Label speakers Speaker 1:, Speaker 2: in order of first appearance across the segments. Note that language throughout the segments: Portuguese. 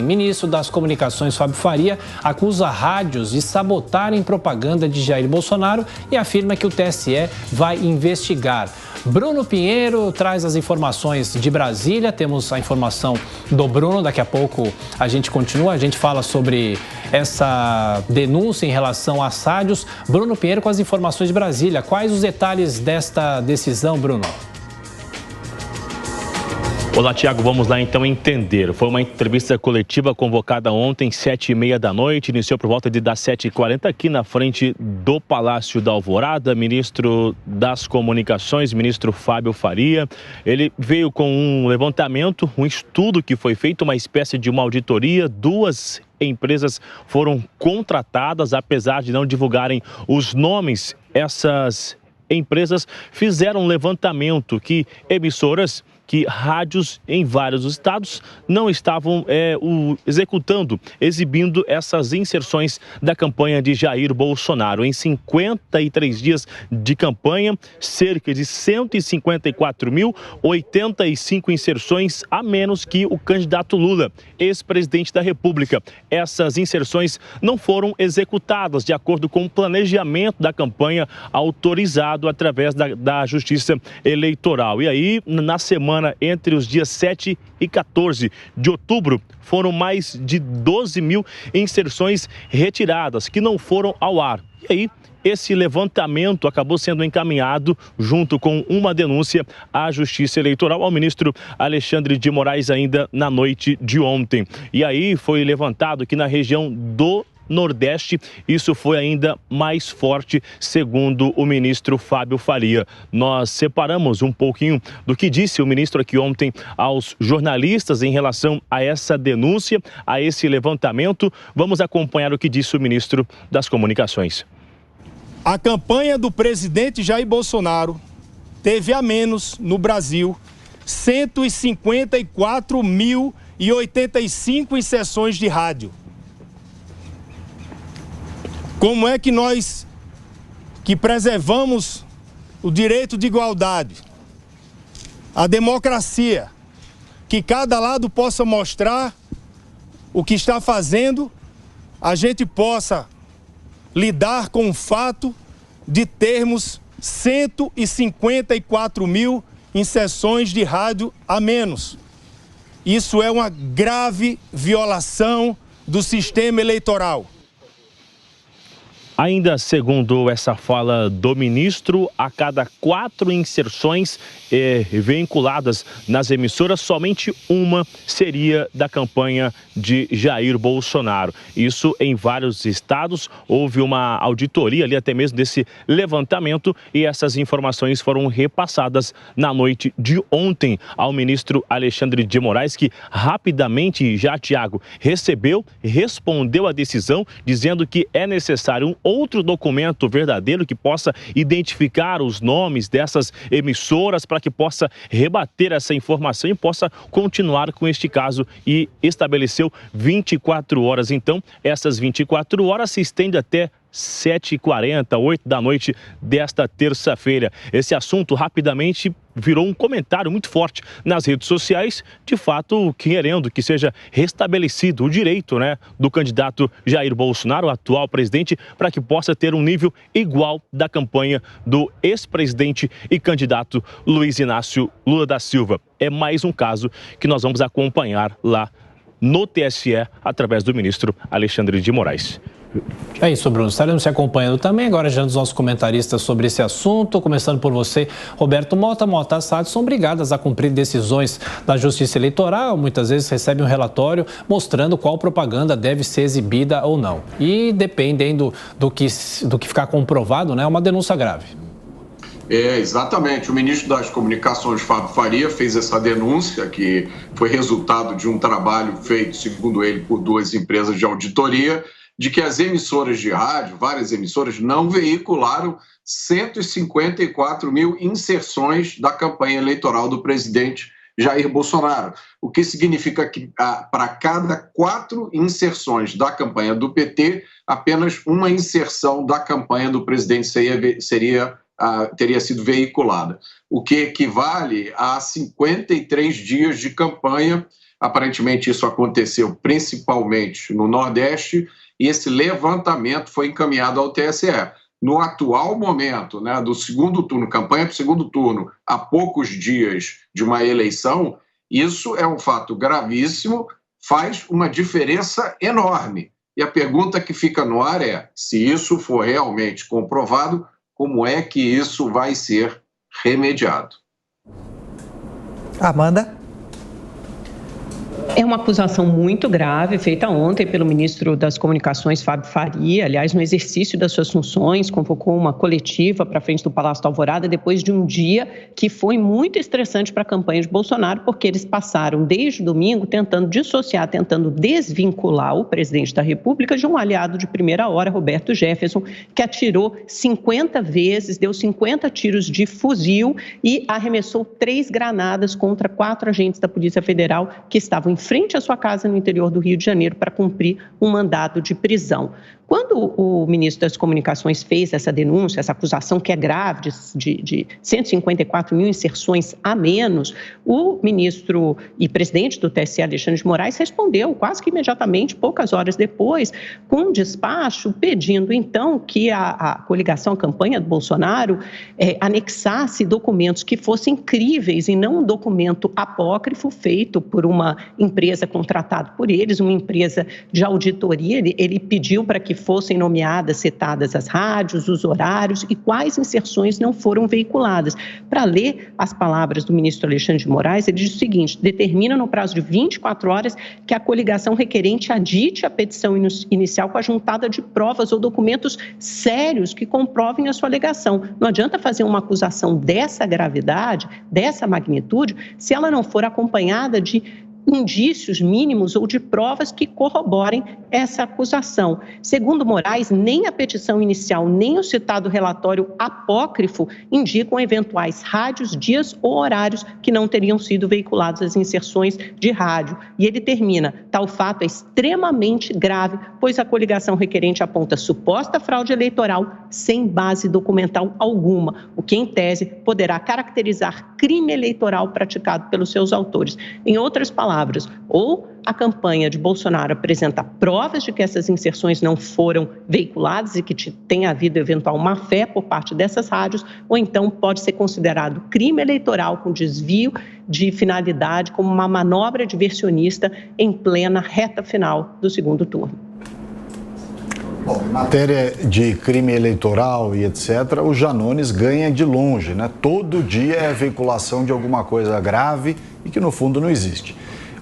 Speaker 1: ontem, ministro das Comunicações, Fábio Faria, acusa rádios de sabotarem propaganda de Jair Bolsonaro e afirma que o TSE vai investigar. Bruno Pinheiro traz as informações de Brasília. Temos a informação do Bruno. Daqui a pouco a gente continua. A gente fala sobre essa denúncia em relação às rádios. Bruno Pinheiro com as informações de Brasília. Quais os detalhes desta decisão, Bruno?
Speaker 2: Olá, Tiago, vamos lá então entender. Foi uma entrevista coletiva convocada ontem, 7h30 da noite, iniciou por volta das 7h40 aqui na frente do Palácio da Alvorada. Ministro das Comunicações, ministro Fábio Faria, ele veio com um levantamento, um estudo que foi feito, uma espécie de uma auditoria. Duas empresas foram contratadas, apesar de não divulgarem os nomes. Essas empresas fizeram um levantamento que emissoras, que rádios em vários estados não estavam exibindo essas inserções da campanha de Jair Bolsonaro. Em 53 dias de campanha, cerca de 154.085 inserções a menos que o candidato Lula, ex-presidente da República. Essas inserções não foram executadas de acordo com o planejamento da campanha autorizado através da Justiça Eleitoral. E aí, na semana entre os dias 7 e 14 de outubro, foram mais de 12 mil inserções retiradas, que não foram ao ar. E aí, esse levantamento acabou sendo encaminhado, junto com uma denúncia, à Justiça Eleitoral, ao ministro Alexandre de Moraes, ainda na noite de ontem. E aí foi levantado que na região do Nordeste, isso foi ainda mais forte, segundo o ministro Fábio Faria. Nós separamos um pouquinho do que disse o ministro aqui ontem aos jornalistas em relação a essa denúncia, a esse levantamento. Vamos acompanhar o que disse o ministro das Comunicações.
Speaker 3: A campanha do presidente Jair Bolsonaro teve a menos, no Brasil, 154.085 inserções de rádio. Como é que nós, que preservamos o direito de igualdade, a democracia, que cada lado possa mostrar o que está fazendo, a gente possa lidar com o fato de termos 154 mil inserções de rádio a menos? Isso é uma grave violação do sistema eleitoral.
Speaker 2: Ainda segundo essa fala do ministro, a cada 4 inserções vinculadas nas emissoras, somente uma seria da campanha de Jair Bolsonaro. Isso em vários estados. Houve uma auditoria ali até mesmo desse levantamento e essas informações foram repassadas na noite de ontem ao ministro Alexandre de Moraes, que rapidamente já, Tiago, respondeu à decisão, dizendo que é necessário um outro documento verdadeiro que possa identificar os nomes dessas emissoras para que possa rebater essa informação e possa continuar com este caso, e estabeleceu 24 horas. Então, essas 24 horas se estendem até 7h40, 8 da noite desta terça-feira. Esse assunto rapidamente virou um comentário muito forte nas redes sociais, de fato querendo que seja restabelecido o direito, do candidato Jair Bolsonaro, o atual presidente, para que possa ter um nível igual da campanha do ex-presidente e candidato Luiz Inácio Lula da Silva. É mais um caso que nós vamos acompanhar lá no TSE através do ministro Alexandre de Moraes.
Speaker 1: É isso, Bruno. Estaremos se acompanhando também. Agora, já dos nossos comentaristas sobre esse assunto, começando por você, Roberto Mota. Mota, as rádios são obrigadas a cumprir decisões da Justiça Eleitoral. Muitas vezes recebem um relatório mostrando qual propaganda deve ser exibida ou não. E dependendo do que ficar comprovado, é uma denúncia grave.
Speaker 4: Exatamente. O ministro das Comunicações, Fábio Faria, fez essa denúncia, que foi resultado de um trabalho feito, segundo ele, por 2 empresas de auditoria, de que as emissoras de rádio, várias emissoras, não veicularam 154 mil inserções da campanha eleitoral do presidente Jair Bolsonaro. O que significa que para cada 4 inserções da campanha do PT, apenas uma inserção da campanha do presidente teria sido veiculada, o que equivale a 53 dias de campanha, Aparentemente, isso aconteceu principalmente no Nordeste, e esse levantamento foi encaminhado ao TSE. No atual momento, né, do segundo turno, campanha para o segundo turno, há poucos dias de uma eleição, isso é um fato gravíssimo, faz uma diferença enorme. E a pergunta que fica no ar é, se isso for realmente comprovado, como é que isso vai ser remediado?
Speaker 5: Amanda?
Speaker 6: É uma acusação muito grave, feita ontem pelo ministro das Comunicações, Fábio Faria. Aliás, no exercício das suas funções, convocou uma coletiva para frente do Palácio da Alvorada depois de um dia que foi muito estressante para a campanha de Bolsonaro, porque eles passaram desde o domingo tentando dissociar, tentando desvincular o presidente da República de um aliado de primeira hora, Roberto Jefferson, que atirou 50 vezes, deu 50 tiros de fuzil e arremessou 3 granadas contra 4 agentes da Polícia Federal que estavam em frente à sua casa no interior do Rio de Janeiro para cumprir um mandado de prisão. Quando o ministro das Comunicações fez essa denúncia, essa acusação que é grave de 154 mil inserções a menos, o ministro e presidente do TSE, Alexandre de Moraes, respondeu quase que imediatamente, poucas horas depois, com um despacho pedindo, então, que a coligação, a campanha do Bolsonaro, anexasse documentos que fossem críveis e não um documento apócrifo feito por uma empresa contratada por eles, uma empresa de auditoria. Ele pediu para que fossem nomeadas, citadas as rádios, os horários e quais inserções não foram veiculadas. Para ler as palavras do ministro Alexandre de Moraes, ele diz o seguinte: determina no prazo de 24 horas que a coligação requerente adite a petição inicial com a juntada de provas ou documentos sérios que comprovem a sua alegação. Não adianta fazer uma acusação dessa gravidade, dessa magnitude, se ela não for acompanhada de indícios mínimos ou de provas que corroborem essa acusação. Segundo Moraes, nem a petição inicial, nem o citado relatório apócrifo indicam eventuais rádios, dias ou horários que não teriam sido veiculados as inserções de rádio. E ele termina: tal fato é extremamente grave, pois a coligação requerente aponta suposta fraude eleitoral sem base documental alguma, o que, em tese, poderá caracterizar crime eleitoral praticado pelos seus autores. Em outras palavras, ou a campanha de Bolsonaro apresenta provas de que essas inserções não foram veiculadas e que tenha havido eventual má-fé por parte dessas rádios, ou então pode ser considerado crime eleitoral com desvio de finalidade, como uma manobra diversionista em plena reta final do segundo turno.
Speaker 7: Bom, em matéria de crime eleitoral e etc., o Janones ganha de longe, né? Todo dia é a veiculação de alguma coisa grave e que no fundo não existe.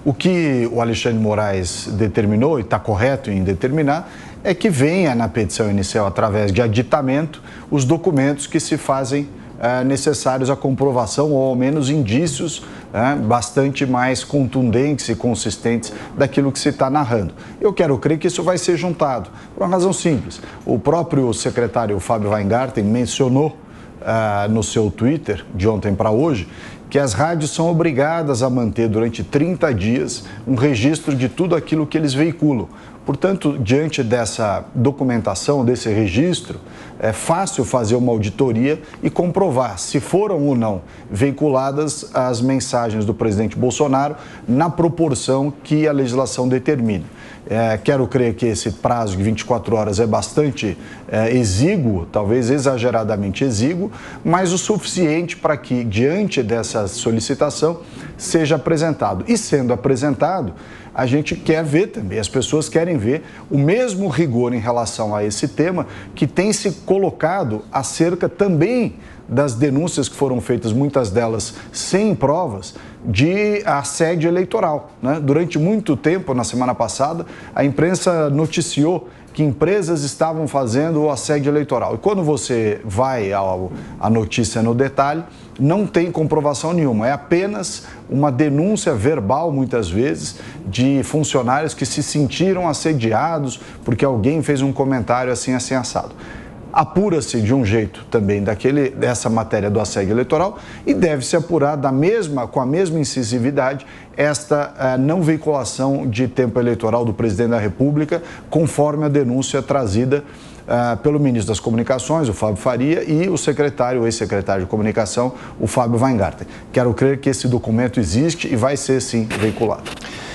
Speaker 7: O que o Alexandre de Moraes determinou, e está correto em determinar, é que venha na petição inicial, através de aditamento, os documentos que se fazem necessários à comprovação, ou ao menos indícios bastante mais contundentes e consistentes daquilo que se está narrando. Eu quero crer que isso vai ser juntado, por uma razão simples. O próprio secretário Fábio Weingarten mencionou no seu Twitter, de ontem para hoje, que as rádios são obrigadas a manter durante 30 dias um registro de tudo aquilo que eles veiculam. Portanto, diante dessa documentação, desse registro, é fácil fazer uma auditoria e comprovar se foram ou não veiculadas as mensagens do presidente Bolsonaro na proporção que a legislação determina. Quero crer que esse prazo de 24 horas é bastante exíguo, talvez exageradamente exíguo, mas o suficiente para que, diante dessa solicitação, seja apresentado. E sendo apresentado, a gente quer ver também, as pessoas querem ver o mesmo rigor em relação a esse tema que tem se colocado acerca também das denúncias que foram feitas, muitas delas sem provas, de assédio eleitoral, né? Durante muito tempo, na semana passada, a imprensa noticiou que empresas estavam fazendo o assédio eleitoral. E quando você vai à notícia no detalhe, não tem comprovação nenhuma. É apenas uma denúncia verbal, muitas vezes, de funcionários que se sentiram assediados porque alguém fez um comentário assim assado. Apura-se de um jeito também dessa matéria do assédio eleitoral e deve-se apurar com a mesma incisividade esta não veiculação de tempo eleitoral do presidente da República, conforme a denúncia trazida pelo ministro das Comunicações, o Fábio Faria, e o ex-secretário de Comunicação, o Fábio Weingarten. Quero crer que esse documento existe e vai ser, sim, veiculado.